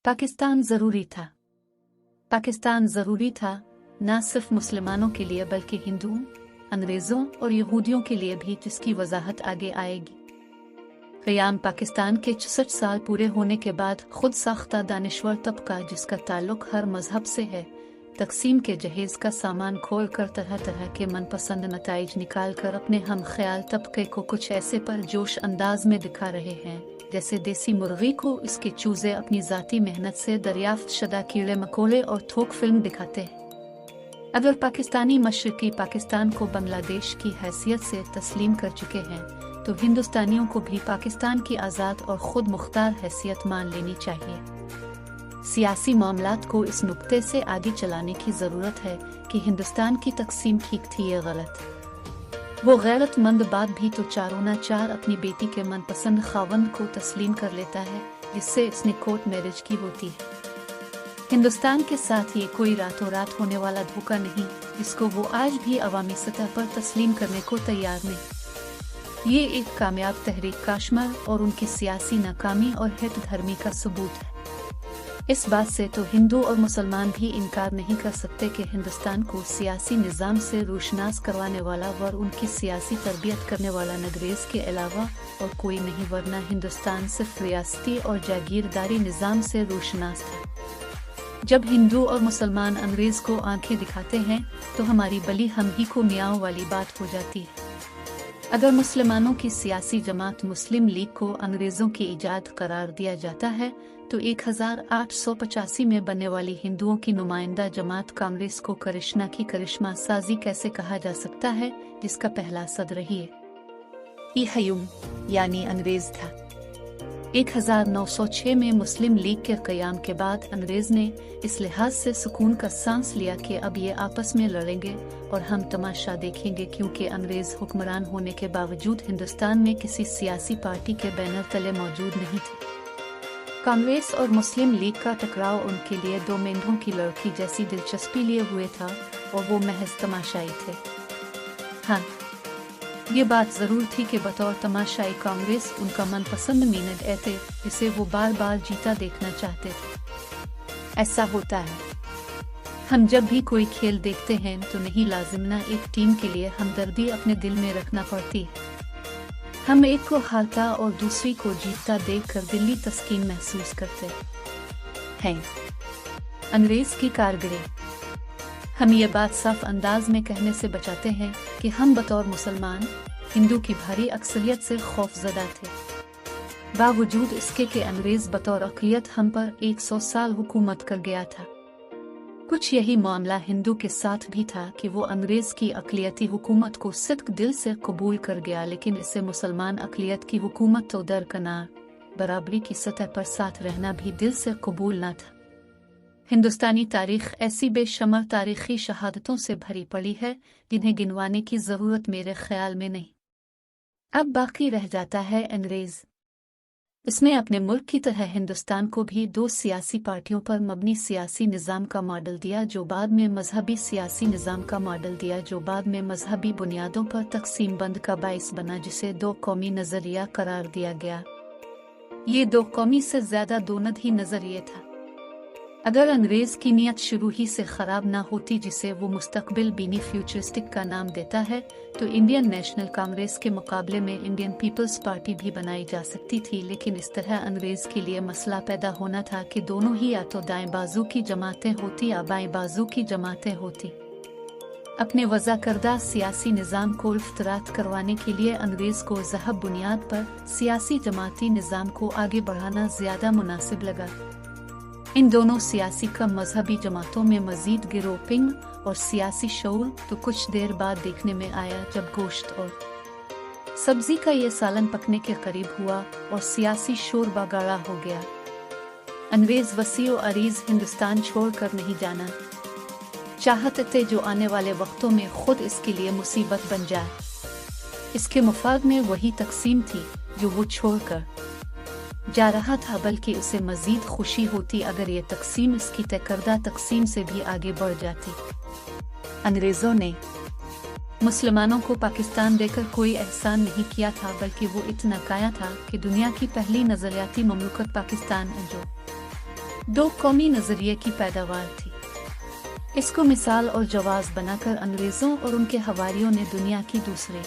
पाकिस्तान ज़रूरी था। पाकिस्तान ज़रूरी था न सिर्फ मुसलमानों के लिए बल्कि हिंदुओं, अंग्रेज़ों और यहूदियों के लिए भी, जिसकी वजाहत आगे आएगी। क़याम पाकिस्तान के 64 साल पूरे होने के बाद खुद साख्ता दानिश्वर तबका, जिसका ताल्लुक हर मजहब से है, तकसीम के जहेज़ का सामान खोल कर तरह तरह के मनपसंद नताइज निकाल कर अपने हम ख्याल तबके को कुछ ऐसे पर जोश अंदाज में दिखा रहे हैं जैसे देसी मुर्गी को इसके चूजे अपनी ज़ाती मेहनत से दरियाफ्त शुदा कीड़े मकोड़े और थोक फिल्म दिखाते हैं। अगर पाकिस्तानी मशरकी पाकिस्तान को बांग्लादेश की हैसियत से तस्लीम कर चुके हैं तो हिंदुस्तानियों को भी पाकिस्तान की आज़ाद और ख़ुद मुख्तार हैसियत मान लेनी चाहिए। सियासी मामलात को इस नुक्ते से आगे चलाने की ज़रूरत है कि हिंदुस्तान की तकसीम ठीक थी या गलत। वो गैरतमंद बात भी तो चारों ना चार अपनी बेटी के मनपसंद खावंद को तस्लीम कर लेता है, जिससे इसने कोर्ट मैरिज की होती है। हिंदुस्तान के साथ ये कोई रातों रात होने वाला धोखा नहीं, जिसको वो आज भी अवामी सतह पर तस्लीम करने को तैयार नहीं। ये एक कामयाब तहरीक काश्मीर और उनकी सियासी नाकामी और हित धर्मी का सबूत है। इस बात से तो हिंदू और मुसलमान भी इनकार नहीं कर सकते कि हिंदुस्तान को सियासी निज़ाम से रोशनास करवाने वाला और उनकी सियासी तरबियत करने वाला अंग्रेज़ के अलावा और कोई नहीं, वरना हिंदुस्तान सिर्फ रियासती और जागीरदारी निज़ाम से रोशनास था। जब हिंदू और मुसलमान अंग्रेज़ को आंखें दिखाते हैं तो हमारी बली हम ही को मियाँ वाली बात हो जाती है। अगर मुसलमानों की सियासी जमात मुस्लिम लीग को अंग्रेज़ों की इजाद करार दिया जाता है तो 1885 में बनने वाली हिंदुओं की नुमाइंदा जमात कांग्रेस को करिश्मा की करिश्मा साजी कैसे कहा जा सकता है, जिसका पहला सदर ही हयूम यानी अंग्रेज था। 1906 में मुस्लिम लीग के क़याम के बाद अंग्रेज़ ने इस लिहाज से सुकून का सांस लिया कि अब ये आपस में लड़ेंगे और हम तमाशा देखेंगे, क्योंकि अंग्रेज़ हुक्मरान होने के बावजूद हिंदुस्तान में किसी सियासी पार्टी के बैनर तले मौजूद नहीं थे। कांग्रेस और मुस्लिम लीग का टकराव उनके लिए दो मेंढों की लड़की जैसी दिलचस्पी लिए हुए था और वो महज तमाशाई थे। हाँ, ये बात ज़रूर थी कि बतौर तमाशाई कांग्रेस उनका मनपसंद मीनट थे जिसे वो बार बार जीता देखना चाहते थे। ऐसा होता है, हम जब भी कोई खेल देखते हैं तो नहीं लाजिमना एक टीम के लिए हमदर्दी अपने दिल में रखना पड़ती है। हम एक को हारता और दूसरी को जीतता देखकर दिली तस्कीन महसूस करते हैं। अंग्रेज़ की कारगिरी। हम ये बात साफ अंदाज में कहने से बचाते हैं कि हम बतौर मुसलमान हिंदू की भारी अक्सरियत से खौफजदा थे, बावजूद इसके कि अंग्रेज़ बतौर अक़लियत हम पर 100 साल हुकूमत कर गया था। कुछ यही मामला हिंदू के साथ भी था कि वो अंग्रेज़ की अक़लियती हुकूमत को सिद्क़ दिल से कबूल कर गया, लेकिन इससे मुसलमान अक़लियत की हुकूमत तो दरकनार बराबरी की सतह पर साथ रहना भी दिल से कबूल न था। हिंदुस्तानी तारीख़ ऐसी बेशुमार तारीख़ी शहादतों से भरी पड़ी है जिन्हें गिनवाने की ज़रूरत मेरे ख्याल में नहीं। अब बाकी रह जाता है अंग्रेज़। इसने अपने मुल्क की तरह हिंदुस्तान को भी दो सियासी पार्टियों पर मबनी सियासी निज़ाम का मॉडल दिया, जो बाद में मजहबी सियासी निज़ाम का मॉडल दिया, जो बाद में मजहबी बुनियादों पर तकसीम बंद का बाइस बना, जिसे दो कौमी नज़रिया करार दिया गया। ये दो कौमी से ज़्यादा दोनद ही नज़रिए था। अगर अंग्रेज़ की नीयत शुरू ही से ख़राब ना होती, जिसे वो मुस्तकबिल बीनी फ्यूचरिस्टिक का नाम देता है, तो इंडियन नेशनल कांग्रेस के मुकाबले में इंडियन पीपल्स पार्टी भी बनाई जा सकती थी। लेकिन इस तरह अंग्रेज़ के लिए मसला पैदा होना था कि दोनों ही या तो दाएं बाजू की जमातें होती या बाएं बाजू की जमातें होती। अपने वज़ा करदा सियासी निज़ाम को इफ्तरात करवाने के लिए अंग्रेज़ को ज़हब बुनियाद पर सियासी जमाती निज़ाम को आगे बढ़ाना ज़्यादा मुनासिब लगा। इन दोनों सियासी कम मजहबी जमातों में मजीद गिरोपिंग और सियासी शोर तो कुछ देर बाद देखने में आया, जब गोश्त और सब्जी का ये सालन पकने के करीब हुआ और सियासी शोर बागाड़ा हो गया। अंग्रेज़ वसी और अरीज़ हिंदुस्तान छोड़ कर नहीं जाना चाहते थे, जो आने वाले वक्तों में खुद इसके लिए मुसीबत बन जाए। इसके मुफाद में वही तकसीम थी जो वो छोड़ कर जा रहा था, बल्कि उसे मजीद खुशी होती अगर ये तकसीम इसकी तय करदा तकसीम से भी आगे बढ़ जाती। अंग्रेज़ों ने मुसलमानों को पाकिस्तान देकर कोई एहसान नहीं किया था, बल्कि वो इतना काया था कि दुनिया की पहली नज़रियाती ममलुकत पाकिस्तान जो दो कौमी नजरिए की पैदावार थी। इसको मिसाल और जवाब बनाकर अंग्रेजों और उनके हवारियों ने दुनिया की दूसरे